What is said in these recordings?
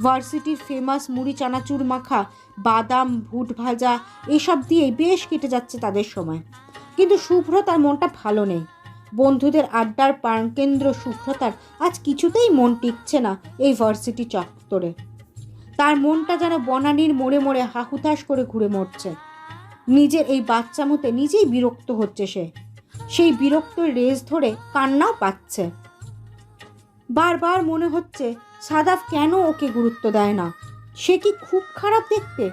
ভার্সিটির ফেমাস মুড়ি চানাচুর মাখা, বাদাম, ভুট ভাজা এসব দিয়েই বেশ কেটে যাচ্ছে তাদের সময়। কিন্তু শুভ্রতার মনটা ভালো নেই। বন্ধুদের আড্ডার প্রাণকেন্দ্র শুভ্রতার আজ কিছুতেই মন টিকছে না এই ভার্সিটি চত্বরে। তার মনটা যেন বনানীর মোড়ে মোড়ে হাহুতাশ করে ঘুরে মরছে। নিজের এই বাচ্চামোতে নিজেই বিরক্ত হচ্ছে সে। সেই বিরক্তর রেশ ধরে কান্নাও পাচ্ছে। বারবার মনে হচ্ছে সাদাফ কেন ওকে গুরুত্ব দেয় না। সে কি খুব খারাপ দেখতে?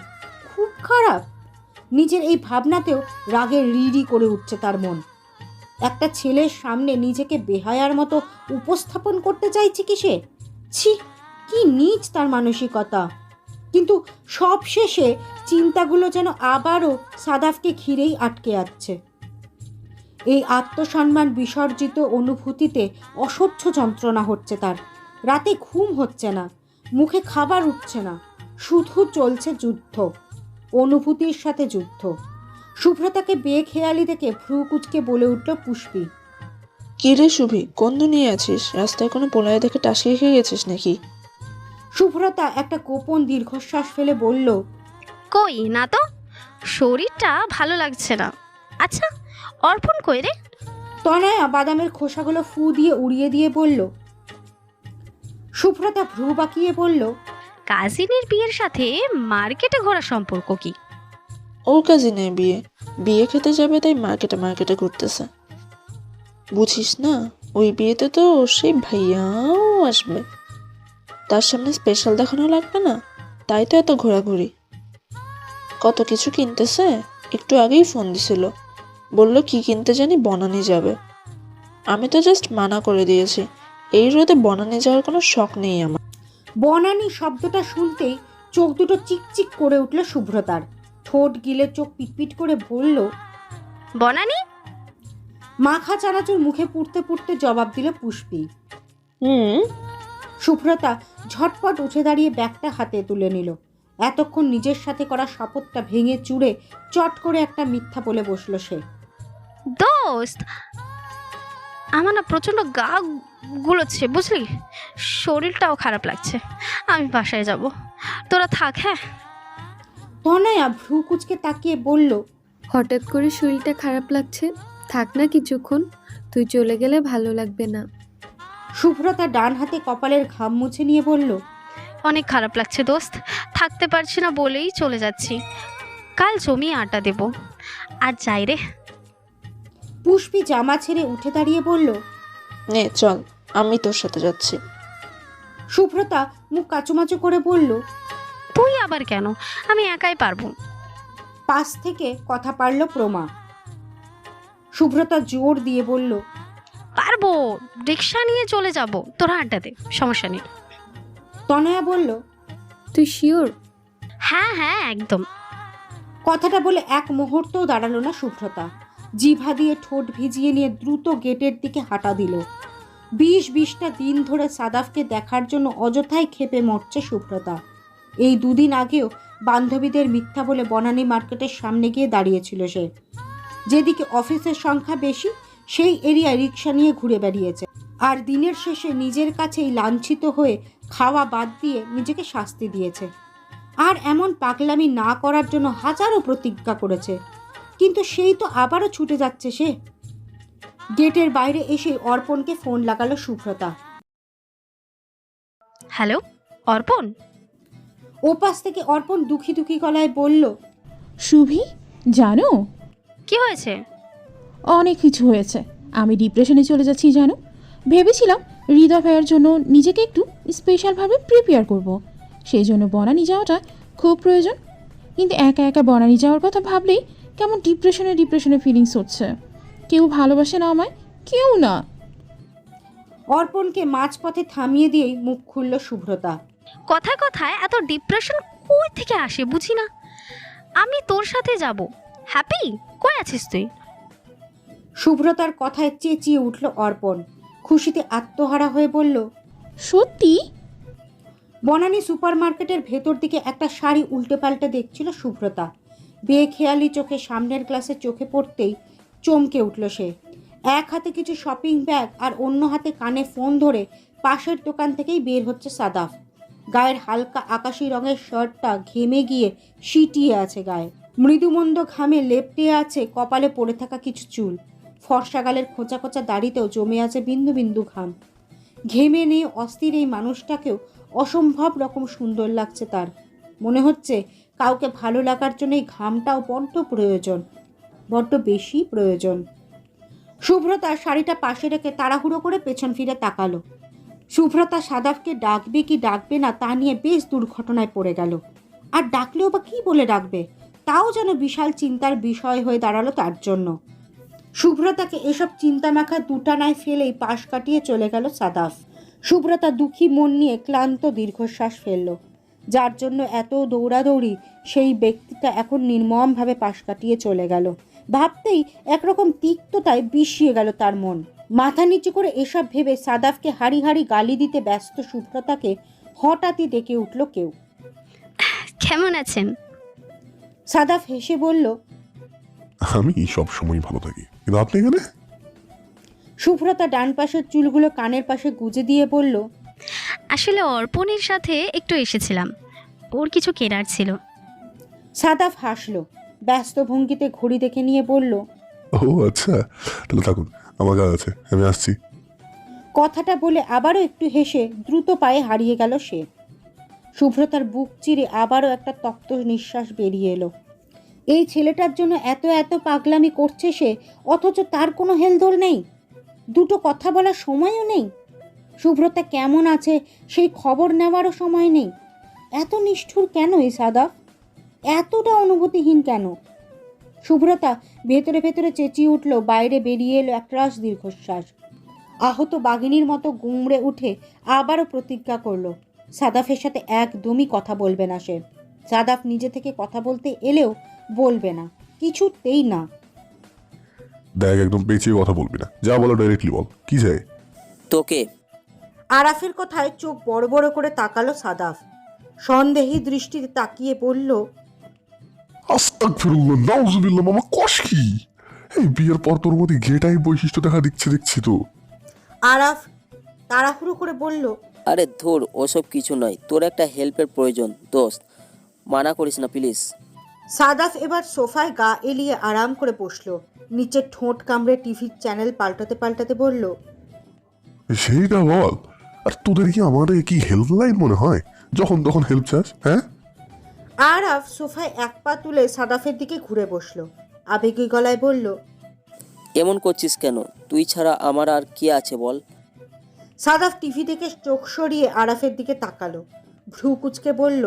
খুব খারাপ? নিজের এই ভাবনাতেও রাগে রিরি করে উঠছে তার মন। একটা ছেলের সামনে নিজেকে বেহায়ার মতো উপস্থাপন করতে চাইছে কি সে? ছি, কি নীচ তার মানসিকতা। কিন্তু সব শেষে চিন্তাগুলো যেন আবারও সাদাফকে ঘিরেই আটকে যাচ্ছে। এই আত্মসম্মান বিসর্জিত অনুভূতিতে অসহ্য যন্ত্রণা হচ্ছে তার। রাতে ঘুম হচ্ছে না, মুখে খাবার উঠছে না, শুধু চলছে যুদ্ধ, অনুভূতির সাথে যুদ্ধ। শুভ্রতাকে বেখেয়ালি দেখে ভ্রু কুচকে বলে উঠল পুষ্পী, কি রে শুভি, কোন দুনিয়া আছিস? রাস্তায় কোনো পোলায় দেখে টাসিয়ে খেয়ে গেছিস নাকি? শুভ্রতা একটা গোপন দীর্ঘশ্বাস ফেলে বলল, কই না তো, শরীরটা ভালো লাগছে না। আচ্ছা, অর্পণ কই রে? তনয়া বাদামের খোসাগুলো ফু দিয়ে উড়িয়ে দিয়ে বলল। শুভ্রতা ভ্রু বাঁকিয়ে বলল, কাজিনের বিয়ের সাথে মার্কেটে ঘোরা সম্পর্ক কি? ওর কাজিনের বিয়ে, বিয়ে খেতে যাবে তাই মার্কেটে মার্কেটে ঘুরতেছে। বুঝিস না, ওই বিয়েতে তো সেই ভাইয়াও আসবে। তার সামনে স্পেশাল দেখানো লাগবে না, তাই তো এত ঘোরাঘুরি। কত কিছু কিনতেছে, একটু আগেই ফোন দিছিল, বলল কি কিনতে জানি বনানী যাবে। আমি তো জাস্ট মানা করে দিয়েছি, এই রোদে বনানী যাওয়ার কোনো শখ নেই আমার। বনানী শব্দটা শুনতেই চোখ দুটো চিকচিক করে উঠল শুভ্রতার। ঠোঁট গিলে চোখ পিটপিট করে বলল, বনানী? মাখা চানাচুর মুখে পুড়তে পুড়তে জবাব দিল পুষ্পী। হুম। শুভ্রতা ঝটপট উঠে দাঁড়িয়ে ব্যাগটা হাতে তুলে নিল। এতক্ষণ নিজের সাথে করা শপথটা ভেঙে চুরে চট করে একটা মিথ্যা বলে বসলো সে। দোস্ত, আমার না প্রচণ্ড গা গুলোচ্ছে, বুঝলি? শরীরটাও খারাপ লাগছে, আমি বাসায় যাব, তোরা থাক। হ্যাঁ। তনয়া ভ্রু কুচকে তাকিয়ে বলল, হঠাৎ করে শরীরটা খারাপ লাগছে, থাক না কিছুক্ষণ, তুই চলে গেলে ভালো লাগবে না। শুভ্রতা ডান হাতে কপালের ঘাম মুছে নিয়ে বলল, অনেক খারাপ লাগছে দোস্ত, থাকতে পারছি না বলেই চলে যাচ্ছি। কাল জমিয়ে আড্ডা দেব, আর যাই রে। পুষ্পী জামা ছেড়ে উঠে দাঁড়িয়ে বলল, নে চল, আমি তোর সাথে যাচ্ছি। শুভ্রতা মুখ কাচুমাচু করে বলল, তুই আবার কেন? আমি একাই পারবো। পাশ থেকে কথা পারল প্রমা। শুভ্রতা জোর দিয়ে বলল, পারবো, রিক্সা নিয়ে চলে যাব, তোরা আড্ডা দে, সমস্যা নেই। তনয়া বলল, তুই শিওর? হ্যাঁ হ্যাঁ, একদম। কথাটা বলে এক মুহূর্তও দাঁড়ালো না শুভ্রতা। জিভা দিয়ে ঠোঁট ভিজিয়ে নিয়ে দ্রুত গেটের দিকে হাঁটা দিল। 20-20টা দিন ধরে সাদাফকে দেখার জন্য অযথাই ক্ষেপে মরছে শুভ্রতা। এই দুদিন আগেও বান্ধবীদের মিথ্যা বলে বনানী মার্কেটের সামনে গিয়ে দাঁড়িয়েছিল সে। যেদিকে অফিসের সংখ্যা বেশি সেই এরিয়ায় রিক্সা নিয়ে ঘুরে বেরিয়েছে। আর দিনের শেষে নিজের কাছেই লাঞ্ছিত হয়ে খাওয়া বাদ দিয়ে নিজেকে শাস্তি দিয়েছে। আর এমন পাগলামি না করার জন্য হাজারো প্রতিজ্ঞা করেছে, কিন্তু সেই তো আবারও ছুটে যাচ্ছে সে। গেটের বাইরে এসে অর্পণকে ফোন লাগালো শুভ্রতা। হ্যালো অর্পণ। ওপাশ থেকে অর্পণ দুঃখী দুঃখী গলায় বলল, শুভি, জানো কি হয়েছে? অনেক কিছু হয়েছে। আমি ডিপ্রেশনে চলে যাচ্ছি জানো। ভেবেছিলাম হৃদয় ভাইয়ের জন্য নিজেকে একটু স্পেশালভাবে প্রিপেয়ার করব, সেই জন্য বনানী যাওয়াটা খুব প্রয়োজন। কিন্তু একা একা বনানী যাওয়ার কথা ভাবলেই কেমন ডিপ্রেশনে ফিলিংস হচ্ছে। কেউ ভালোবাসে না আমায়, কেউ না। অর্পণকে মাঝপথে থামিয়ে দিয়েই মুখ খুলল শুভ্রতা। কথায় কথায় এত ডিপ্রেশন কই থেকে আসে বুঝি না। আমি তোর সাথে যাব। হ্যাপি, কই আছিস তুই? শুভ্রতার কথায় চেঁচিয়ে উঠল অর্পণ। খুশিতে আত্মহারা হয়ে বলল, সত্যি? বনানী সুপারমার্কেটের ভেতর দিকে একটা শাড়ি উল্টে পাল্টে দেখছিল শুভ্রতা। বেখেয়ালি চোখে সামনের গ্লাসে চোখে পড়তেই চমকে উঠল সে। এক হাতে কিছু শপিং ব্যাগ আর অন্য হাতে কানে ফোন ধরে পাশের দোকান থেকেই বের হচ্ছে সাদাফ। গায়ের হালকা আকাশি রঙের শার্টটা ঘেমে গিয়ে সিটিয়ে আছে গায়ে। মৃদুমন্দ ঘামে লেপ্টে আছে কপালে পড়ে থাকা কিছু চুল। ফর্সা গালের খোঁচা খোঁচা দাড়িতেও জমে আছে বিন্দু বিন্দু ঘাম। ঘেমে নিয়ে অস্থির এই মানুষটাকেও অসম্ভব রকম সুন্দর লাগছে তার। মনে হচ্ছে কাউকে ভালো লাগার জন্য এই ঘামটাও বড্ড প্রয়োজন, বড্ড বেশি প্রয়োজন। শুভ্রতা শাড়িটা পাশে রেখে তাড়াহুড়ো করে পেছন ফিরে তাকালো। শুভ্রতা সাদাফকে ডাকবে কি ডাকবে না তা নিয়ে বেশ দুর্ঘটনায় পড়ে গেল। আর ডাকলেও বা কী বলে ডাকবে, তাও যেন বিশাল চিন্তার বিষয় হয়ে দাঁড়ালো তার জন্য। শুভ্রতাকে এসব চিন্তামাখা দুটানায় ফেলেই পাশ কাটিয়ে চলে গেল সাদাফ। শুভ্রতা দুঃখী মন নিয়ে ক্লান্ত দীর্ঘশ্বাস ফেলল। যার জন্য এত দৌড়াদৌড়ি, সেই ব্যক্তিটা এখন নির্মমভাবে পাশ কাটিয়ে চলে গেল। ভাবতেই একরকম তিক্ততায় বিষিয়ে গেল তার মন। মাথা নিচু করে এসব ভেবে সাদাফকে হাড়ি হাড়ি গালি দিতে ব্যস্ত শুভ্রতাকে হঠাৎই ডেকে উঠল কেউ। কেমন আছেন? সাদাফ হেসে বলল, আমি সব সময় ভালো থাকি, কিন্তু আপনি এখানে? শুভ্রতা ডান পাশের চুলগুলো কানের পাশে গুজে দিয়ে বলল, আসলে অর্পণের সাথে একটু এসেছিলাম, ওর কিছু কেনার ছিল। সাদাফ হাসল, ব্যস্ত ভঙ্গিতে ঘড়ি দেখে নিয়ে বলল, ও আচ্ছা, তাহলে থাকুন, আমার কাজ আছে, আমি আসছি। কথাটা বলে আবারও একটু হেসে দ্রুত পায়ে হারিয়ে গেল সে। শুভ্রতার বুক চিরে আবারও একটা তপ্ত নিঃশ্বাস বেরিয়ে এলো। এই ছেলেটার জন্য এত এত পাগলামি করছে সে, অথচ তার কোনো হেলদোল নেই, দুটো কথা বলার সময়ও নেই। শুভ্রতা কেমন আছে সেই খবর নেওয়ারও সময় নেই। এত নিষ্ঠুর কেন এই সাদাফ, এতটা অনুভূতিহীন কেন? শুভ্রতা ভেতরে ভেতরে চেঁচিয়ে উঠল, বাইরে বেরিয়ে এলো একরাশ দীর্ঘশ্বাস। আহত বাঘিনীর মতো গুমড়ে উঠে আবারও প্রতিজ্ঞা করলো সাদাফের সাথে একদমই কথা বলবে না সে। সাদাফ নিজে থেকে কথা বলতে এলেও বলবে না, কিছুতেই না। দেখ, একদম পেঁচিয়ে কথা বলবি না, যা বলো ডাইরেক্টলি বল, কি চাই? তোকে। আরাফের কথায় চোখ বড় বড় করে তাকালো সাদাফ, সন্দেহী দৃষ্টিতে তাকিয়ে বলল, আস্তাগফিরুল্লাহ, নাউজুবিল্লাহ, মামা কস কি? এই বিয়ের পর তোর মধ্যে ঘেটাই বৈশিষ্ট্য দেখা দেখছি তো। আরাফ তাড়াহুড়ো করে বলল, আরে ধুর, ওসব কিছু নয়, তোর একটা হেল্পের প্রয়োজন দোস্ত, মানা করিস না প্লিজ। সাদাফ এবার সোফায় গা এলিয়ে আরাম করে বসলো। নিচে ঠোঁট কামড়ে টিভির চ্যানেল পাল্টাতে পাল্টাতে বলল, সেইটা বল। আর তোদের কি আমাদের কি হেল্পলাইন মনে হয়, যখন তখন হেল্প চাস? হ্যাঁ, আরাফ সোফায় এক পা তুলে সাদাফের দিকে ঘুরে বসলো, আবেগী গলায় বলল, এমন করছিস কেন? তুই ছাড়া আমার আর কি আছে বল। সাদাফ টিভি থেকে চোখ সরিয়ে আরাফের দিকে তাকালো, ভ্রু কুচকে বলল,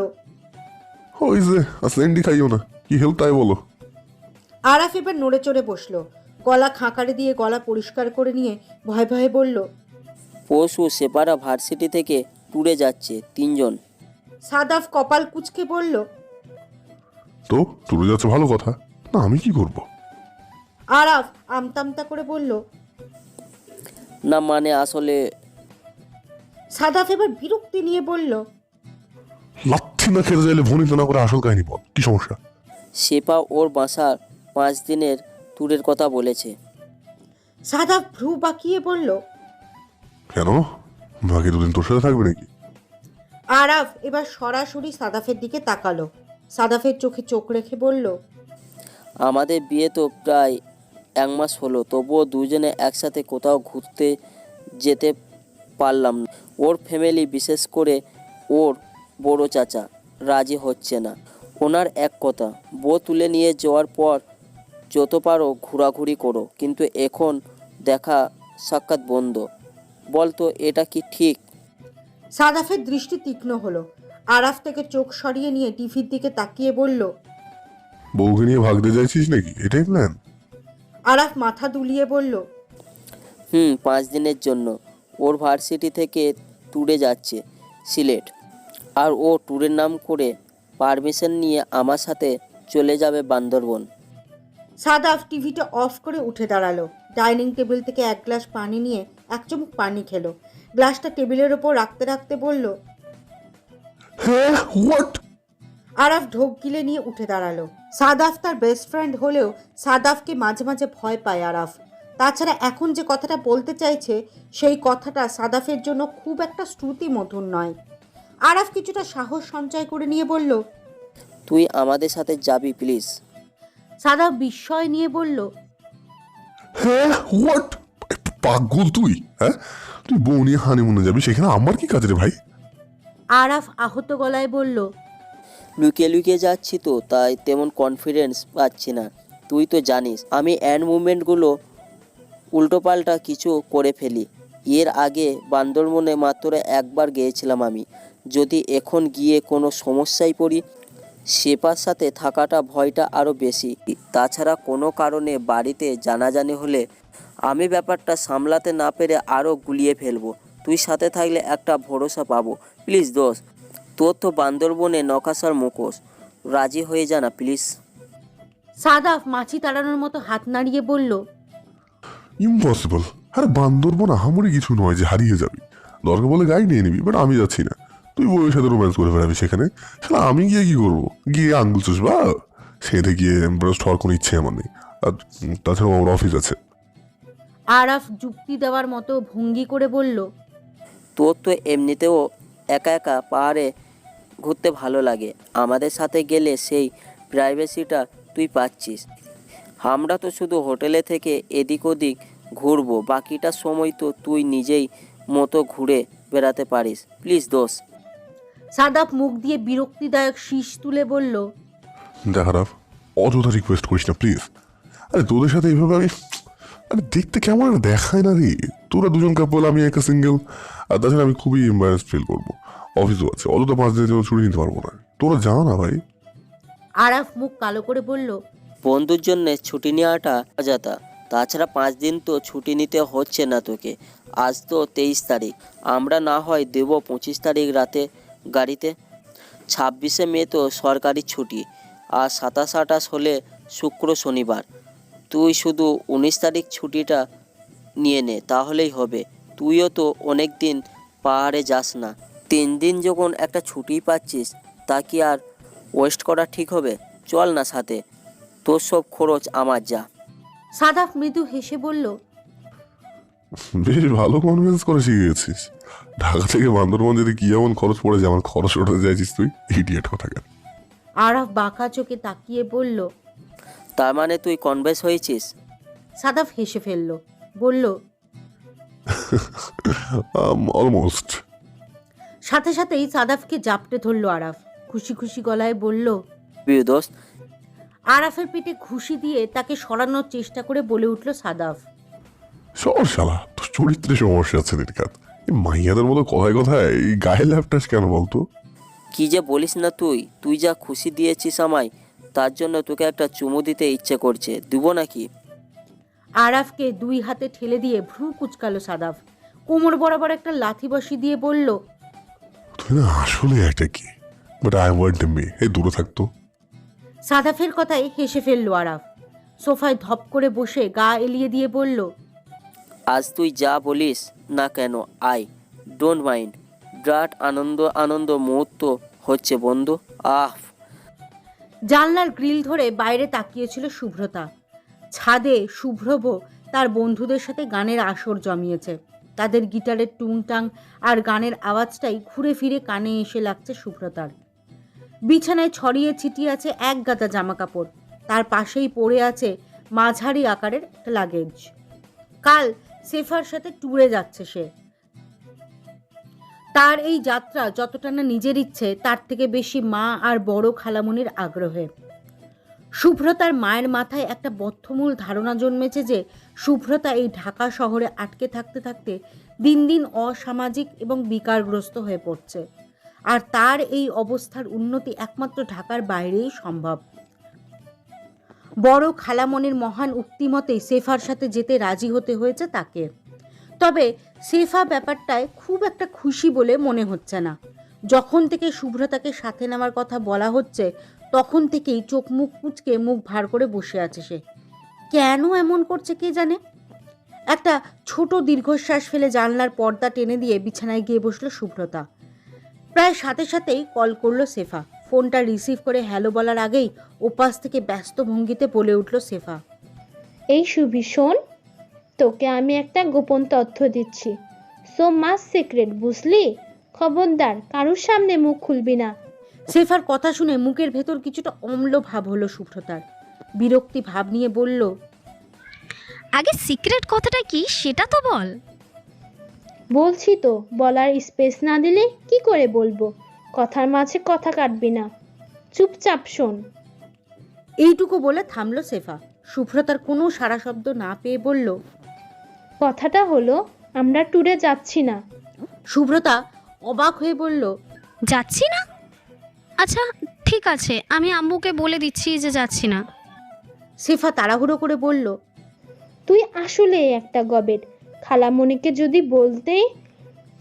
ওই যে আসলেন্ডি খাইও না, কি হেল্প তাই বলো। আরাফ এবার নড়ে চড়ে বসলো, গলা খাঁকারে দিয়ে গলা পরিষ্কার করে নিয়ে ভয়ে ভয়ে বলল, পরশু সেপারা ভার্সিটি থেকে ট্যুরে যাচ্ছে 3 জন। সাদাফ কপাল কুচকে বলল, তো তোর যাচ্ছে ভালো কথা, না আমি কি করব? আরাফ আমতামতা করে বলল, না মানে আসলে সাদাফ এবার বিরক্তি নিয়ে বলল, লাথি না খেতে চাইলে ভনিত না করে আসল কাহিনী বল, কি সমস্যা? সেপা ওর বাসার 5 দিনের ট্যুরের কথা বলেছে। সাদাফ ভ্রু বাঁকিয়ে বলল, কেন, বাকি দুদিন তোর সাথে থাকবে নাকি? আরাফ এবার সরাসরি সাদাফের দিকে তাকালো, সাদাফের চোখে চোখ রেখে বলল, আমাদের বিয়ে তো প্রায় 1 মাস হলো, তবুও দুজনে একসাথে কোথাও ঘুরতে যেতে পারলাম না। ওর ফ্যামিলি, বিশেষ করে ওর বড় চাচা রাজি হচ্ছে না। ওনার এক কথা, বউ তুলে নিয়ে যাওয়ার পর যত পারো ঘোরাঘুরি করো, কিন্তু এখন দেখা সাক্ষাৎ বন্ধ। বলতো এটা কি ঠিক? সাদাফের দৃষ্টি তীক্ষ্ণ হলো, আরাফ থেকে চোখ সরিয়ে নিয়ে টিভির দিকে তাকিয়ে বলল, বউকে নিয়ে ভাগতে চাইছিস নাকি, এটাই প্ল্যান? আরাফ মাথা দুলিয়ে বলল, 5 দিনের জন্য ওর ভার্সিটি থেকে ট্যুরে যাচ্ছে সিলেট, আর ও ট্যুরের নাম করে পারমিশন নিয়ে আমার সাথে চলে যাবে বান্দরবন। সাদাফ টিভিটা অফ করে উঠে দাঁড়ালো, ডাইনিং টেবিল থেকে এক গ্লাস পানি নিয়ে এক চুমুক পানি খেলো, গ্লাসটা টেবিলের ওপর রাখতে রাখতে বলল, হ্যাঁ, হোয়াট? আরাফ ঢোক গিলে নিয়ে উঠে দাঁড়ালো। সাদাফ তার বেস্ট ফ্রেন্ড হলেও সাদাফকে মাঝে মাঝে ভয় পায় আরাফ। তাছাড়া এখন যে কথাটা বলতে চাইছে সেই কথাটা সাদাফের জন্য খুব একটা শ্রুতি মধুর নয়। আরাফ কিছুটা সাহস সঞ্চয় করে নিয়ে বলল। তুই আমাদের সাথে যাবি প্লিজ। সাদাফ বিস্ময় নিয়ে বলল, হ্যাঁ হোয়াট, পাগল তুই? হ্যাঁ, তুই বউ নিয়ে হানিমুনে যাবি, সেখানে আমার কি কাজ রে ভাই? আরাফ আহত গলায় বলল, লুকিয়ে লুকিয়ে যাচ্ছি তো, তাই তেমন কনফিডেন্স পাচ্ছি না। তুই তো জানিস আমি অ্যান্ড মুভমেন্টগুলো উল্টোপাল্টা কিছু করে ফেলি। এর আগে বান্দরবনে মাত্র একবার গিয়েছিলাম আমি। যদি এখন গিয়ে কোনো সমস্যায় পড়ি, সেপার সাথে থাকাটা ভয়টা আরও বেশি। তাছাড়া কোনো কারণে বাড়িতে জানাজানি হলে আমি ব্যাপারটা সামলাতে না পেরে আরও গুলিয়ে ফেলবো। তুই সাথে থাকলে একটা ভরসা পাবো। প্লিজ দোস্ত, তোর তো বান্দরবনে নকাশার মুখোশ, রাজি হয়ে যা না প্লিজ। সাদাফ মাছি তাড়ানোর মতো হাত নাড়িয়ে বলল, ইম্পসিবল। আরে বান্দরবন আহামরি কিছু নয় যে হারিয়ে যাবি, দরকার বলে গাড়ি নিয়ে নিবি, বাট আমি যাচ্ছি না। তুই বউয়ের সাথে রোম্যান্স করে ফেলাবি সেখানে, সেটা আমি গিয়ে কি করবো? গিয়ে আঙ্গুল চুষবা? সেটা গিয়ে এমপ্রেসড হওয়ার কোনো ইচ্ছে আমার নেই। আর তাছাড়াও আমার অফিস আছে। আরাফ যুক্তি দেওয়ার মতো ভঙ্গি করে বলল, তোর তো এমনিতেও একা একা পাহাড়ে ঘুরতে ভালো লাগে, আমাদের সাথে গেলে সেই প্রাইভেসিটা তুই পাচ্ছিস। আমরা তো শুধু হোটেলে থেকে এদিক ওদিক ঘুরবো, বাকিটা সময় তো তুই নিজেই মতো ঘুরে বেড়াতে পারিস। প্লিজ দোস্ত। সাদাফ মুখ দিয়ে বিরক্তিদায়ক শীষ তুলে বলল, দেখ আরাফ, অযথা রিকোয়েস্ট করিস না প্লিজ। আরে তোদের সাথে এইভাবে আমি, আরে দেখতে কেমন একটা দেখায় না রে। তোরা দুজন কাপল, আমি একা সিঙ্গেল। আর তাছাড়া আমি খুবই এম্বারেস ফিল করবো, অফিসও আছে, অযথা 5 দিনের জন্য ছুটি নিতে পারবো না। তোরা যা না ভাই। আরাফ মুখ কালো করে বলল, বন্ধুর জন্য ছুটি নেওয়াটা অযথা। তাছাড়া 5 দিন তো ছুটি নিতে হচ্ছে না তোকে। আজ তো 23 তারিখ, আমরা না হয় দেবো 25 তারিখ রাতে গাড়িতে। 26শে মে তো সরকারি ছুটি, আর 27-28 হলে শুক্র শনিবার। তুই শুধু 19 তারিখ ছুটিটা নিয়ে নে, তাহলেই হবে। তুইও তো অনেক দিন পাহাড়ে যাস না, 3 দিন যখন একটা ছুটি পাচ্ছিস, তা কি আর ওয়েস্ট করা ঠিক হবে? চল না সাথে, তোর সব খরচ আমার যা। সাদাফ মৃদু হেসে বলল, বেশ ভালো কনভিন্স করে শিখে গেছিস। ঢাকা থেকে বান্দরবন যদি কি এমন খরচ পড়ে যে আমার খরচ ওঠাতে চাইছিস তুই? ইডিয়েট কোথাকার। আরাফ বাঁকা চোখে তাকিয়ে বলল। তার মানে তুই কনভিন্স হয়েছিস? সাদাফ হেসে ফেলল, বলল, অলমোস্ট। সাথে সাথেই সাদাফকে জাপটে ধরল আরাফ। খুশি খুশি গলায় বলল। প্রিয় দোস্ত, আরাফের পিঠে ঘুষি দিয়ে তাকে সরানোর চেষ্টা করে বলে উঠল সাদাফ। সর শালা, তোর চরিত্রে সমস্যা আছে দিনকাত। এই মাইয়াদের মতো কথায় কথায় এই গায়ে ল্যাপটাস কেন বলতো? কি যে বলিস না তুই। তুই যা খুশি দিয়েছিস আমায়, তার জন্য তোকে একটা চুমু দিতে ইচ্ছে করছে। দিব নাকি? আরাফকে 2 হাতে ঠেলে দিয়ে ভ্রু কুচকালো সাদাফ। কোমর বরাবর একটা লাথি বসি দিয়ে বলল, তুই না আসলে একটা কি, বাট আই ওয়ান্ট মে। এই দূরে থাকতো। সাদাফের কথায় হেসে ফেলল আরাফ। সোফায় ধপ করে বসে গা এলিয়ে দিয়ে বলল, আজ তুই যা বলিস না কেন, আই ডোন্ট মাইন্ড। বিরাট আনন্দ মুহূর্ত হচ্ছে বন্ধু। আহ। জানলার গ্রিল ধরে বাইরে তাকিয়েছিল শুভ্রতা। ছাদে শুভ্রভ তার বন্ধুদের সাথে গানের আসর জমিয়েছে। তাদের গিটারের টুংটাং আর গানের আওয়াজটাই ঘুরে ফিরে কানে এসে লাগছে শুভ্রতার। বিছানায় ছড়িয়ে ছিটিয়ে আছে এক গাদা জামা কাপড়। তার পাশেই পড়ে আছে মাঝারি আকারের একটা লাগেজ। কাল সেফার সাথে ট্যুরে যাচ্ছে সে। তার এই যাত্রা যতটা না নিজের ইচ্ছে, তার থেকে বেশি মা আর বড় খালামণির আগ্রহে। শুভ্রতার মায়ের মাথায় একটা বদ্ধমূল ধারণা জন্মেছে যে শুভ্রতা এই ঢাকা শহরে আটকে থাকতে থাকতে দিন দিন অসামাজিক এবং বিকারগ্রস্ত হয়ে পড়ছে। আর তার এই অবস্থার উন্নতি একমাত্র ঢাকার বাইরেই সম্ভব। বড় খালামণির মহান উক্তি মতেই সেফার সাথে যেতে রাজি হতে হয়েছে তাকে। তবে সেফা ব্যাপারটায় খুব একটা খুশি বলে মনে হচ্ছে না। যখন থেকে শুভ্রতাকে সাথে নেওয়ার কথা বলা হচ্ছে, তখন থেকেই চোখ মুখ কুঁচকে মুখ ভার করে বসে আছে সে। কেন এমন করছে কে জানে। একটা ছোট দীর্ঘশ্বাস ফেলে জানলার পর্দা টেনে দিয়ে বিছানায় গিয়ে বসলো শুভ্রতা। প্রায় সাথে সাথেই কল করলো সেফা। ফোনটা রিসিভ করে হ্যালো বলার আগেই ওপাশ থেকে ব্যস্ত ভঙ্গিতে বলে উঠল সেফা, এই সুবি শোন, তোকে আমি একটা গোপন তথ্য দিচ্ছি। সো মাস সিক্রেট, বুঝলি? খবরদার কারোর সামনে মুখ খুলবি না। সেফার কথা শুনে মুখের ভেতর কিছুটা অম্ল ভাব হলো শুভ্রতার। বিরক্তি ভাব নিয়ে বলল, আগে সিক্রেট কথাটা কি সেটা তো বল। বলছি তো, বলার স্পেস না দিলে কি করে বলবো? কথার মাঝে কথা কাটবি না, চুপচাপ শোন। এইটুকু বলে থামলো সেফা। শুভ্রতার কোনো সাড়া শব্দ না পেয়ে বলল, কথাটা হলো আমরা ট্যুরে যাচ্ছি না। শুভ্রতা অবাক হয়ে বলল, যাচ্ছি না? আচ্ছা ঠিক আছে, আমি আম্মুকে বলে দিচ্ছি যে যাচ্ছি না। সেফা তাড়াহুড়ো করে বলল, তুই আসলে একটা গবেট। খালামণিকে যদি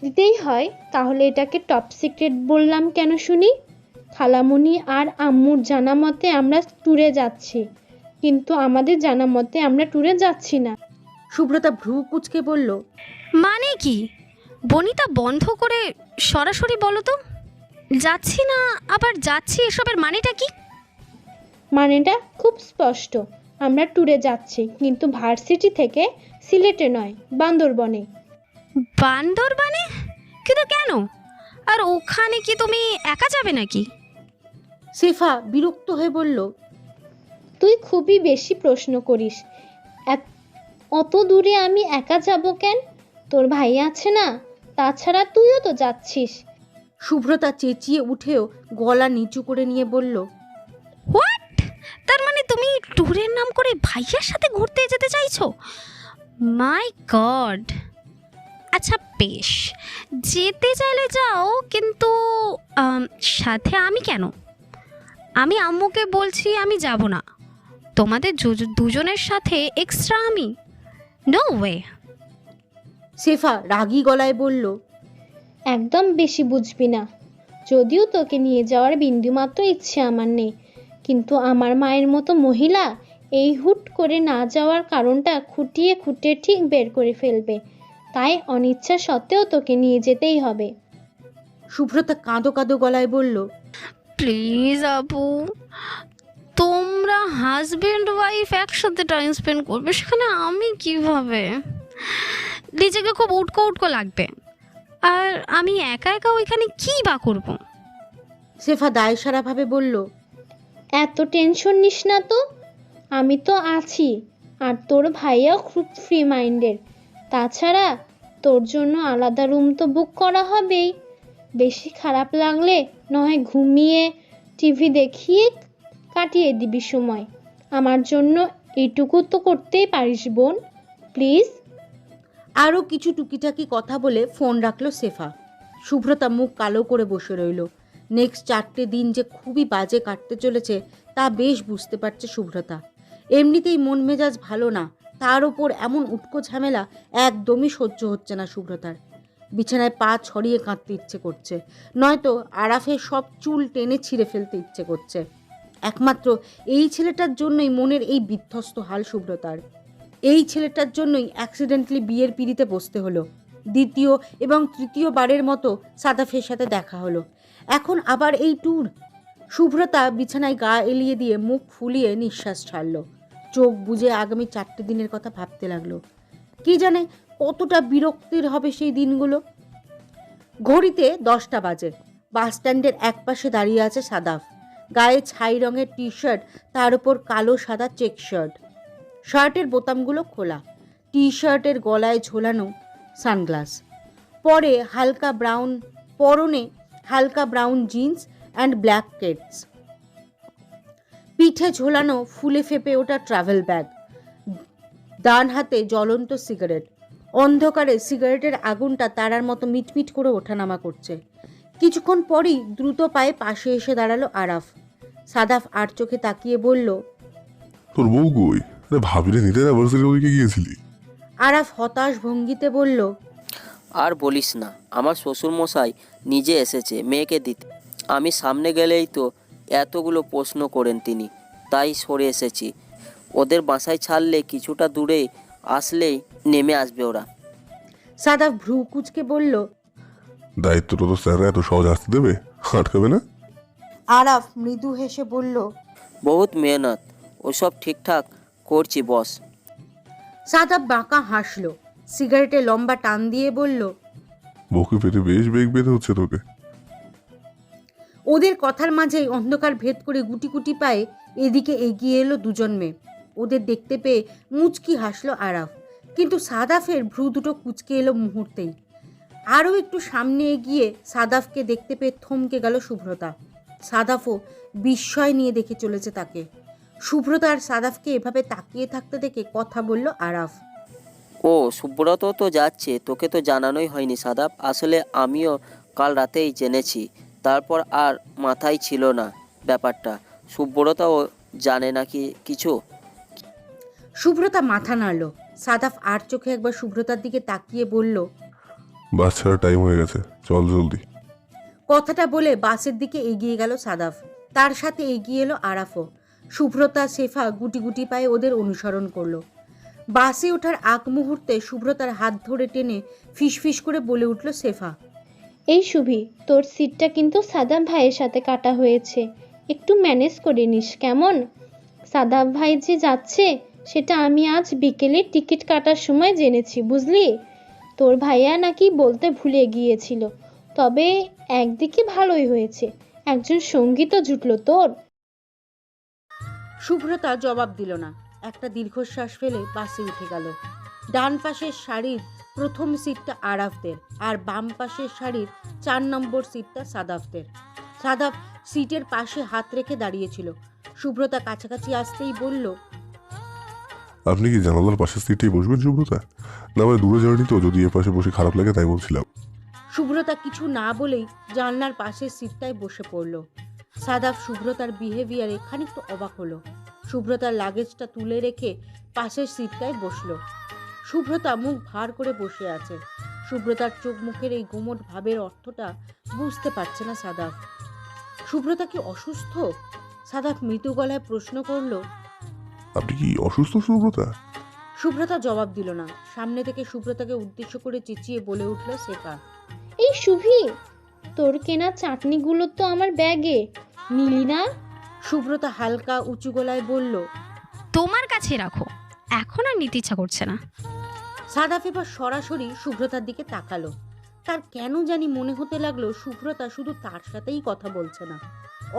দিতেই হয় তাহলে এটাকে টপ সিক্রেট বললাম কেন শুনি? খালামণি আর আম্মুর জানা মতে আমরা ট্যুরে যাচ্ছি, কিন্তু আমাদের জানা মতে আমরা ট্যুরে যাচ্ছি না। শুভ্রতা ভ্রু কুঁচকে বলল, মানে কি? বনিতা বন্ধ করে সরাসরি বলো তো, যাচ্ছি না আবার যাচ্ছি এসবের মানেটা কি? মানেটা খুব স্পষ্ট, আমরা ট্যুরে যাচ্ছি, কিন্তু ভার্সিটি থেকে সিলেটে নয়, বান্দরবনে। বান্দরবানে? কিন্তু কেন? আর ওখানে কি তুমি একা যাবে নাকি? সেফা বিরক্ত হয়ে বলল, তুই খুবই বেশি প্রশ্ন করিস। অত দূরে আমি একা যাব কেন? তোর ভাই আছে না? তাছাড়া তুইও তো যাচ্ছিস। শুভ্রতা চেঁচিয়ে উঠেও গলা নিচু করে নিয়ে বলল, হোয়াট? তার মানে তুমি ট্যুরের নাম করে ভাইয়ার সাথে ঘুরতে যেতে চাইছো? মাই গড। আচ্ছা বেশ, যেতে চাইলে যাও, কিন্তু সাথে আমি কেন? আমি আম্মুকে বলছি আমি যাব না, তোমাদের দুজনের সাথে এক্সট্রা আমি? No way. সেফা রাগী গলায় বলল, একদম বেশি বুঝবি না। যদিও তোকে নিয়ে যাওয়ার বিন্দুমাত্র ইচ্ছে আমার নেই, কিন্তু আমার মায়ের মতো মহিলা এই হুট করে না যাওয়ার কারণটা খুঁটিয়ে খুঁটিয়ে ঠিক বের করে ফেলবে। তাই অনিচ্ছা সত্ত্বেও তোকে নিয়ে যেতেই হবে। শুভ্রতা কাঁদো কাঁদো গলায় বলল, প্লিজ আপু, তোমরা হাজব্যান্ড ওয়াইফ একসাথে টাইম স্পেন্ড করবে, সেখানে আমি কিভাবে? নিজেকে খুব উটকো উটকো লাগবে, আর আমি একা একা ওইখানে কী বা করবো? সেফা দায়সারাভাবে বলল, এত টেনশন নিস না তো, আমি তো আছি, আর তোর ভাইয়াও খুব ফ্রি মাইন্ডের। তাছাড়া তোর জন্য আলাদা রুম তো বুক করা হবেই। বেশি খারাপ লাগলে নয় ঘুমিয়ে টিভি দেখিয়ে কাটিয়ে দিবি সময়। আমার জন্য এইটুকু তো করতেই পারিস বোন, প্লিজ। আরও কিছু টুকিটাকি কথা বলে ফোন রাখলো সেফা। শুভ্রতা মুখ কালো করে বসে রইল। নেক্সট 4টে দিন যে খুবই বাজে কাটতে চলেছে তা বেশ বুঝতে পারছে শুভ্রতা। এমনিতেই মন মেজাজ ভালো না, তার ওপর এমন উটকো ঝামেলা একদমই সহ্য হচ্ছে না শুভ্রতার। বিছানায় পা ছড়িয়ে কাঁদতে ইচ্ছে করছে, নয়তো আরাফের সব চুল টেনে ছিঁড়ে ফেলতে ইচ্ছে করছে। একমাত্র এই ছেলেটার জন্যই মনের এই বিধ্বস্ত হাল শুভ্রতার। এই ছেলেটার জন্যই অ্যাক্সিডেন্টলি বিয়ের পিড়িতে বসতে হলো। দ্বিতীয় এবং তৃতীয়বারের মতো সাদাফের সাথে দেখা হলো, এখন আবার এই ট্যুর। শুভ্রতা বিছানায় গা এলিয়ে দিয়ে মুখ ফুলিয়ে নিঃশ্বাস ছাড়ল। চোখ বুজে আগামী 4টে দিনের কথা ভাবতে লাগলো। কি জানে কতটা বিরক্তির হবে সেই দিনগুলো। ঘড়িতে 10টা বাজে। বাস স্ট্যান্ডের একপাশে দাঁড়িয়ে আছে সাদাফ। গায়ে ছাই রঙের টি শার্ট, তার উপর কালো সাদা চেক শার্ট। শার্টের বোতামগুলো খোলা, টি শার্টের গলায় ঝোলানো সানগ্লাস। পরনে হালকা brown jeans and black Keats. পিঠে ঝোলানো ফুলে ফেপে ওঠা ট্রাভেল ব্যাগ। ডান হাতে জ্বলন্ত সিগারেট। অন্ধকারে সিগারেটের আগুনটা তারার মতো মিটমিট করে ওঠানামা করছে। কিছুক্ষণ পরই দ্রুত পায়ে পাশে এসে দাঁড়ালো আরাফ। সাদাফ আর চোখে তাকিয়ে বলল, তোর বউ কই? আরে ভাবিরে নিতে না ভার্সিটির ওদিকে গিয়েছিলি? আরাফ হতাশ ভঙ্গিতে বলল, আর বলিস না, আমার শ্বশুরমশাই নিজে এসেছে মেয়েকে দিতে। আমি সামনে গেলেই তো এতগুলো প্রশ্ন করেন তিনি, তাই সরে এসেছি। ওদের বাসায় ছাড়লে কিছুটা দূরে আসলেই নেমে আসবে ওরা। সাদাফ ভ্রু কুচকে বলল, দায়িত্বটা তো স্যাররা এত সহজ আসতে দেবে? আটকাবে না? আরাফ মৃদু হেসে বলল, বহুত মেহনত, ওসব ঠিকঠাক করছি বস। সাদাফ বাঁকা হাসল, সিগারেটে লম্বা টান দিয়ে বলল, বউকে পেটে বেশ বেগ বেঁধে হচ্ছে তোকে। ওদের কথার মাঝেই অন্ধকার ভেদ করে গুটি গুটি পায়ে এদিকে এগিয়ে এলো দুজন মেয়ে। ওদের দেখতে পেয়ে মুচকি হাসলো আরাফ, কিন্তু সাদাফের ভ্রু দুটো কুঁচকে এলো মুহূর্তেই। আরও একটু সামনে এগিয়ে সাদাফকে দেখতে পেয়ে থমকে গেল শুভ্রতা। সাদাফও বিস্ময় নিয়ে দেখে চলেছে তাকে। শুভ্রতা আর সাদাফকে এভাবে তাকিয়ে থাকতে দেখে কথা বলল আরাফ। ও সুব্রত তো যাচ্ছে, তোকে তো জানানোই হয়নি সাদাব। আসলে আমিও কাল রাতেই জেনেছি, তারপর আর মাথায় ছিল না ব্যাপারটা। সুব্রতাও জানে নাকি কিছু? শুভ্রতা মাথা নাড়ল। সাদাফ আর চোখে একবার শুভ্রতার দিকে তাকিয়ে বলল, বাস ছাড়ার টাইম হয়ে গেছে, চল জলদি। কথাটা বলে বাসের দিকে এগিয়ে গেল সাদাফ। তার সাথে এগিয়ে এলো আরাফও। শুভ্রতা শেফা গুটি গুটি পায়ে ওদের অনুসরণ করলো। বাসে ওঠার আগ মুহূর্তে শুভ্রতার হাত ধরে টেনে ফিসফিস করে বলে উঠল শেফা, এই শুভি, তোর সিটটা কিন্তু সাদাব ভাইয়ের সাথে কাটা হয়েছে, একটু ম্যানেজ করে নিস কেমন? সাদাব ভাই যে যাচ্ছে সেটা আমি আজ বিকেলে টিকিট কাটার সময় জেনেছি, বুঝলি? তোর ভাইয়া নাকি বলতে ভুলে গিয়েছিল। তবে একদিকে ভালোই হয়েছে, একজন সঙ্গী তো জুটলো তোর। শুভ্রতা জবাব দিল না। একটা দীর্ঘশ্বাস ফেলে বাসে উঠে গেল। ডান পাশের সারির প্রথম সিটটা আরাফদের, আর বাম পাশের সারির 4 নম্বর সিটটা সাদাফদের। সাদাফ সিটের পাশে হাত রেখে দাঁড়িয়েছিল। শুভ্রতা কাছাকাছি আসতেই বলল, আপনি কি জানালার পাশের সিটেই বসবেন শুভ্রতা? না মানে দূরে জার্নি তো, যদি এ পাশে বসে খারাপ লাগে তাই বলছিলাম। শুভ্রতা কিছু না বলেই জানলার পাশের সিটটায় বসে পড়ল। সাদাফ শুভ্রতার বিহেভিয়ারে খানিকটা অবাক হলো। শুভ্রতার লাগেজটা তুলে রেখে পাশের সিটটায় বসলো। শুভ্রতা মুখ ভার করে বসে আছে। শুভ্রতার চোখ মুখের এই গুমট ভাবের অর্থটা বুঝতে পারছে না সাদাফ। শুভ্রতা কি অসুস্থ? সাদাফ মৃদু গলায় প্রশ্ন করলো। আপনি কি অসুস্থ শুভ্রতা? শুভ্রতা জবাব দিল না। সামনে থেকে শুভ্রতাকে উদ্দেশ্য করে চেঁচিয়ে বলে উঠল শেফা, এই শুভি, তোর কেনা চাটনিগুলো তো আমার ব্যাগে, নিলি না? শুভ্রতা হালকা উঁচু গলায় বলল। তোমার কাছে রাখো, এখন আর নিতে ইচ্ছা করছে না। সাদাফ এবার সরাসরি শুভ্রতার দিকে তাকালো। তার কেন জানি মনে হতে লাগলো শুভ্রতা শুধু তার সাথেই কথা বলছে না,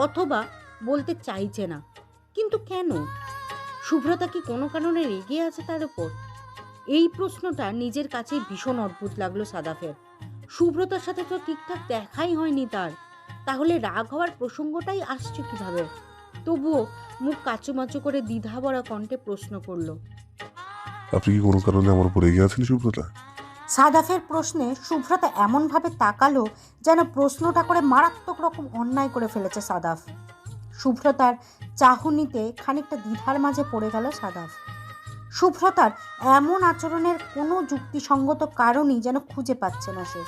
অথবা বলতে চাইছে না। কিন্তু কেন? শুভ্রতা কি কোনো কারণে রেগে আছে তার উপর? এই প্রশ্নটা নিজের কাছেই ভীষণ অদ্ভুত লাগলো সাদাফের। শুভ্রতার সাথে তো ঠিকঠাক দেখাই হয়নি তার, তাহলে রাগ হওয়ার প্রসঙ্গটাই আসছে কিভাবে? তবুও মুখ কাচুমাচু করে দ্বিধাভরা কণ্ঠে প্রশ্ন করলো। আপনি কি কোনো কারণে আমার উপর রেগে আছেন শুভ্রতা? সাদাফের প্রশ্নে শুভ্রতা এমনভাবে তাকালো যেন প্রশ্নটা করে মারাত্মক রকম অন্যায় করে ফেলেছে সাদাফ। শুভ্রতার চাহনিতে খানিকটা দ্বিধার মাঝে পড়ে গেল সাদাফ। শুভ্রতার এমন আচরণের কোনো যুক্তিসঙ্গত কারণই যেন খুঁজে পাচ্ছে না সে।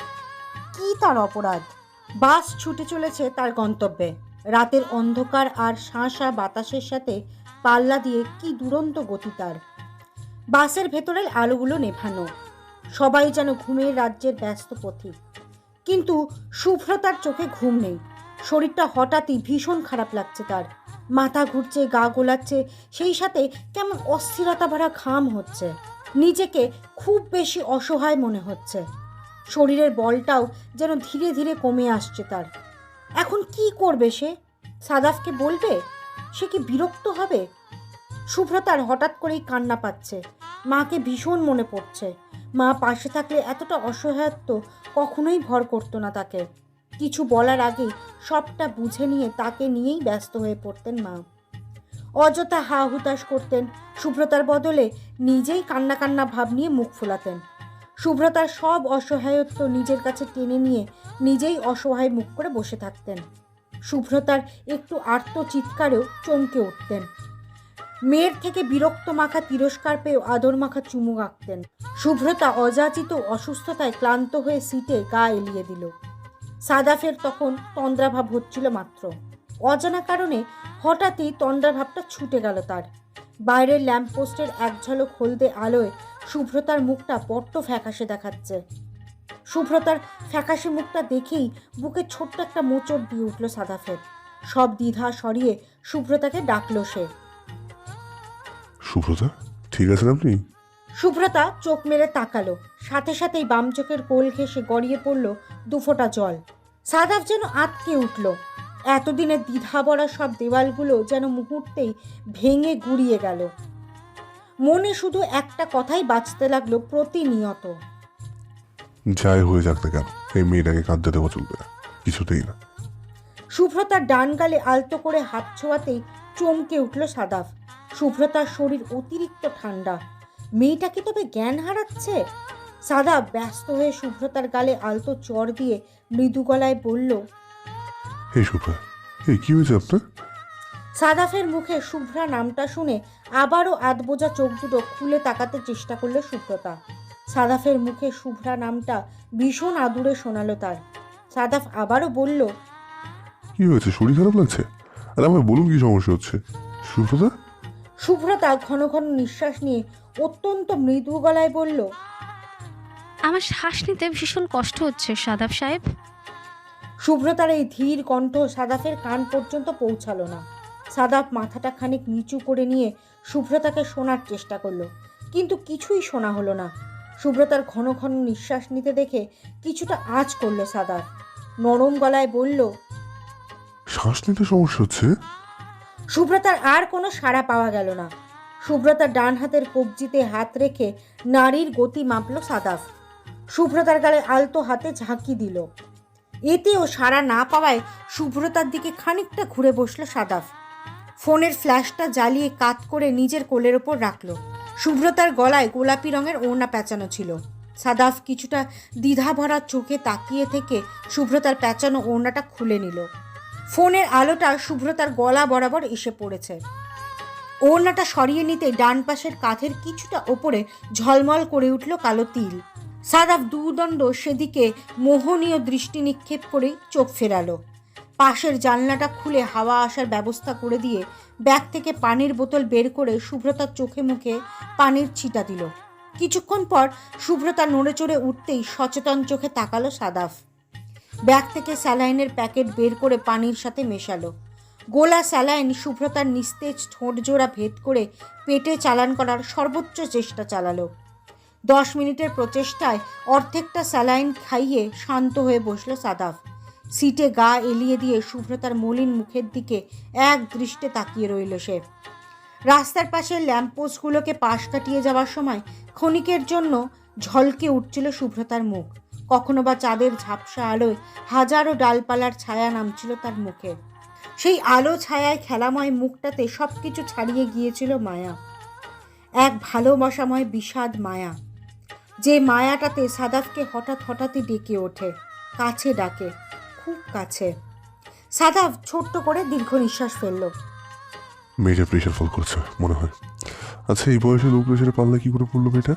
কি তার অপরাধ? বাস ছুটে চলেছে তার গন্তব্যে। রাতের অন্ধকার আর শাঁসা বাতাসের সাথে পাল্লা দিয়ে কি দুরন্ত গতি তার। বাসের ভেতরের আলোগুলো নেভানো, সবাই যেন ঘুমের রাজ্যের ব্যস্ত পথিক। কিন্তু শুভ্রতার চোখে ঘুম নেই। শরীরটা হঠাৎই ভীষণ খারাপ লাগছে তার। মাথা ঘুরছে, গা গোলাচ্ছে, সেই সাথে কেমন অস্থিরতা ভরা ঘাম হচ্ছে। নিজেকে খুব বেশি অসহায় মনে হচ্ছে। শরীরের বলটাও যেন ধীরে ধীরে কমে আসছে তার। এখন কি করবে সে? সাদাফকে বলবে? সে কি বিরক্ত হবে? শুভ্রতার হঠাৎ করেই কান্না পাচ্ছে। মাকে ভীষণ মনে পড়ছে। মা পাশে থাকলে এতটা অসহায়ত্ব কখনোই ভর করতো না তাকে। কিছু বলার আগেই সবটা বুঝে নিয়ে তাকে নিয়েই ব্যস্ত হয়ে পড়তেন মা। অযথা হা হুতাশ করতেন। শুভ্রতার বদলে নিজেই কান্না কান্না ভাব নিয়ে মুখ ফোলাতেন। শুভ্রতার সব অসহায়ত্ব নিজের কাছে টেনে নিয়ে নিজেই অসহায় মুখ করে বসে থাকতেন। শুভ্রতার একটু আর্ত চিৎকারেও চমকে উঠতেন। মেয়ের থেকে বিরক্ত মাখা তিরস্কার পেয়েও আদর মাখা চুমু আঁকতেন। শুভ্রতা অযাচিত অসুস্থতায় ক্লান্ত হয়ে সিটে গা এলিয়ে দিল। সাদাফের তখন তন্দ্রাভাব হচ্ছিল মাত্র। অজানা কারণে হঠাৎই তন্দ্রাভাবটা ছুটে গেল তার। বাইরের ল্যাম্পপোস্টের এক ঝলক হলদে আলোয় শুভ্রতার মুখটা বড্ড ফ্যাকাশে দেখাচ্ছে। শুভ্রতার ফ্যাকাশে মুখটা দেখেই বুকে ছোট্ট একটা মোচড় দিয়ে উঠল সাদাফের। সব দ্বিধা সরিয়ে শুভ্রতাকে ডাকলো সে। শুভ্রতা, ঠিক আছেন আপনি? শুভ্রতা চোখ মেরে তাকালো, সাথে সাথেই বাম চোখের কোল ঘেঁষে গড়িয়ে পড়ল দুফোঁটা জল। সাদাফ যেন আঁতকে উঠল। এতদিনের দ্বিধা ভরা সব দেওয়ালগুলো যেন মুহূর্তেই ভেঙে গুড়িয়ে গেল। মনে শুধু একটা কথাই বাজতে লাগলো প্রতিনিয়ত, যাই হয়ে যাক না কেন, এই মেয়েটাকে কাঁদতে দেওয়া চলবে না, কিছুতেই না। শুভ্রতার ডান গালে আলতো করে হাত ছোঁয়াতেই চমকে উঠল সাদাফ। শুভ্রতার শরীর অতিরিক্ত ঠান্ডা। মেয়েটা কি তবে জ্ঞান হারাচ্ছে? সাদাফ ব্যস্ত হয়ে শুভ্রতার গালে আলতো চর দিয়ে মৃদু গলায় বলল, এই শুভ্রা, এই কি হয়েছে আপনার? সাদাফের মুখে শুভ্রা নামটা শুনে আবারও আধবোজা চোখ দুটো খুলে তাকাতে চেষ্টা করলো শুভ্রতা। সাদাফের মুখে শুভ্রা নামটা ভীষণ আদুরে শোনালো তার। সাদাফ আবারও বলল, কি হয়েছে, শরীর খারাপ লাগছে? আর আমায় বলুন কি সমস্যা হচ্ছে। শুভ্রতা? শুভ্রতা ঘন ঘন নিঃশ্বাস নিয়ে অত্যন্ত মৃদু গলায় বলল, আমার শ্বাস নিতে ভীষণ কষ্ট হচ্ছে সাদাব সাহেব। শুভ্রতার এই ধীর কণ্ঠ সাদাফের কান পর্যন্ত পৌঁছালো না। সাদাফ মাথাটা খানিক নিচু করে নিয়ে শুভ্রতাকে শোনার চেষ্টা করলো, কিন্তু কিছুই শোনা হলো না। শুভ্রতার ঘন ঘন নিঃশ্বাস নিতে দেখে কিছুটা আঁচ করলো সাদাফ। নরম গলায় বলল, শ্বাস নিতে সমস্যা হচ্ছে? শুভ্রতার আর কোনো সাড়া পাওয়া গেল না। শুভ্রতার ডান হাতের কবজিতে হাত রেখে নাড়ির গতি মাপল সাদাফ। শুভ্রতার গালে আলতো হাতে ঝাঁকি দিল। এতেও সাড়া না পাওয়ায় শুভ্রতার দিকে খানিকটা ঘুরে বসলো সাদাফ। ফোনের ফ্ল্যাশটা জ্বালিয়ে কাত করে নিজের কোলের ওপর রাখলো। শুভ্রতার গলায় গোলাপি রঙের ওড়না প্যাঁচানো ছিল। সাদাফ কিছুটা দ্বিধা ভরা চোখে তাকিয়ে থেকে শুভ্রতার প্যাঁচানো ওড়নাটা খুলে নিল। ফোনের আলোটা শুভ্রতার গলা বরাবর এসে পড়েছে। ওড়নাটা সরিয়ে নিতে ডান পাশের কাঁধের কিছুটা ওপরে ঝলমল করে উঠল কালো তিল। সাদাফ দুদণ্ড সেদিকে মোহনীয় দৃষ্টি নিক্ষেপ করেই চোখ ফেরালো। পাশের জানলাটা খুলে হাওয়া আসার ব্যবস্থা করে দিয়ে ব্যাগ থেকে পানির বোতল বের করে শুভ্রতার চোখে মুখে পানির ছিটা দিল। কিছুক্ষণ পর শুভ্রতা নড়ে চড়ে উঠতেই সচেতন চোখে তাকালো সাদাফ। ব্যাগ থেকে স্যালাইনের প্যাকেট বের করে পানির সাথে মেশালো। গোলা স্যালাইন শুভ্রতার নিস্তেজ ঠোঁট জোড়া ভেদ করে পেটে চালান করার সর্বোচ্চ চেষ্টা চালালো। 10 মিনিটের প্রচেষ্টায় অর্ধেকটা স্যালাইন খাইয়ে শান্ত হয়ে বসলো সাদাফ। সিটে গা এলিয়ে দিয়ে শুভ্রতার মলিন মুখের দিকে এক দৃষ্টে তাকিয়ে রইল সে। রাস্তার পাশে ল্যাম্পপোস্টগুলোকে পাশ কাটিয়ে যাওয়ার সময় ক্ষণিকের জন্য ঝলকে উঠছিল শুভ্রতার মুখ। কখনো বা চাঁদের ঝাপসা আলোয় হাজারো ডালপালার ছায়া নামছিল তার মুখে। সেই আলো ছায়ায় খেলাময় মুখটাতে সব কিছু ছাড়িয়ে গিয়েছিল মায়া, এক ভালোবাসাময় বিষাদ মায়া। যে মায়াটাতে সাদাফকে হঠাৎই ডেকে ওঠে, কাছে ডাকে, খুব কাছে। সাদাফ ছোট্ট করে দীর্ঘ নিঃশ্বাস ফেলল। মেয়েটা প্রেশার ফল করছে মনে হয়। আচ্ছা, এই বয়সে লো প্রেশারে পাল্লা কি করে পড়লো মেয়েটা?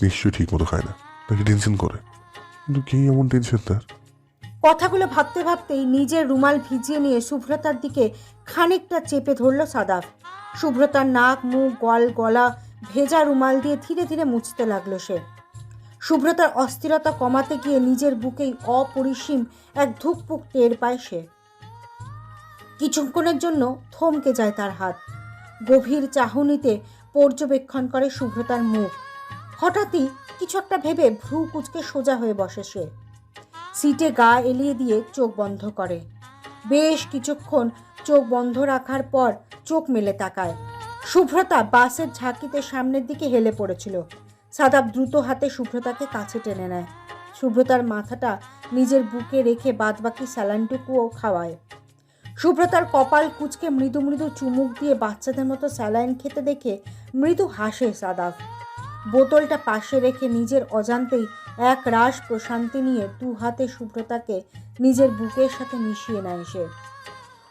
নিশ্চয়ই ঠিক মতো খায় না, নাকি টেনশন করে? কিন্তু কি এমন টেনশন তার? কথাগুলো ভাবতে ভাবতেই নিজের রুমাল ভিজিয়ে নিয়ে শুভ্রতার দিকে খানিকটা চেপে ধরল সাদাফ। শুভ্রতার নাক, মুখ, গলা ভেজা রুমাল দিয়ে ধীরে ধীরে মুছতে লাগলো সে। শুভ্রতার অস্থিরতা কমাতে গিয়ে নিজের বুকেই অপরিসীম এক ধুকপুক টের পায় সে। কিছুক্ষণের জন্য থমকে যায় তার হাত। গভীর চাহনিতে পর্যবেক্ষণ করে শুভ্রতার মুখ। হঠাৎই কিছু একটা ভেবে ভ্রু কুঁচকে সোজা হয়ে বসে সে। সিটে গা এলিয়ে দিয়ে চোখ বন্ধ করে। বেশ কিছুক্ষণ চোখ বন্ধ রাখার পর চোখ মেলে তাকায়। শুভ্রতা বাসের ঝাঁকিতে সামনের দিকে হেলে পড়েছিল। সাদাফ দ্রুত হাতে শুভ্রতাকে কাছে টেনে নেয়। শুভ্রতার মাথাটা নিজের বুকে রেখে বাদবাকি স্যালাইনটুকুও খাওয়ায়। শুভ্রতার কপাল কুঁচকে মৃদু মৃদু চুমুক দিয়ে বাচ্চাদের মতো স্যালাইন খেতে দেখে মৃদু হাসে সাদাফ। বোতলটা পাশে রেখে নিজের অজান্তেই এক রাশ প্রশান্তি নিয়ে দু হাতে শুভ্রতাকে নিজের বুকের সাথে মিশিয়ে নেয় সে।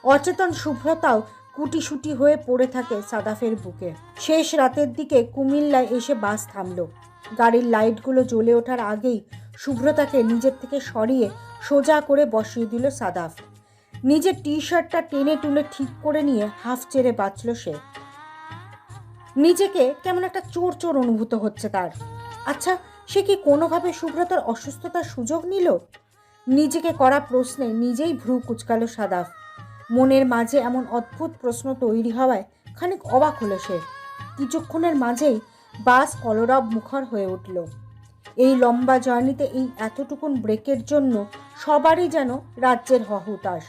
অচেতন শুভ্রতাও কুটিসুটি হয়ে পড়ে থাকে সাদাফের বুকে। শেষ রাতের দিকে কুমিল্লায় এসে বাস থামলো। গাড়ির লাইটগুলো জ্বলে ওঠার আগেই শুভ্রতাকে নিজের থেকে সরিয়ে সোজা করে বসিয়ে দিল সাদাফ। নিজের টি শার্টটা টেনে টুলে ঠিক করে নিয়ে হাফ চেড়ে বাঁচল সে। নিজেকে কেমন একটা চোর চোর অনুভূত হচ্ছে তার। আচ্ছা, সে কি কোনোভাবে শুভ্রতার অসুস্থতার সুযোগ নিল? নিজেকে করা প্রশ্নে নিজেই ভ্রু কুচকালো সাদাফ। মনের মাঝে এমন অদ্ভুত প্রশ্ন তৈরি হওয়ায় খানিক অবাক হলো সে। কিছুক্ষণের মাঝেই বাস কলরব মুখর হয়ে উঠল। এই লম্বা জার্নিতে এই এতটুকুন ব্রেকের জন্য সবারই যেন রাজ্যের হহুতাশ।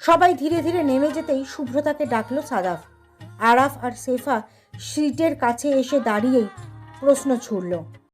সবাই ধীরে ধীরে নেমে যেতেই শুভ্রতাকে ডাকলো সাদাফ। আরাফ আর সেফা সিটের কাছে এসে দাঁড়িয়েই প্রশ্ন ছুড়ল,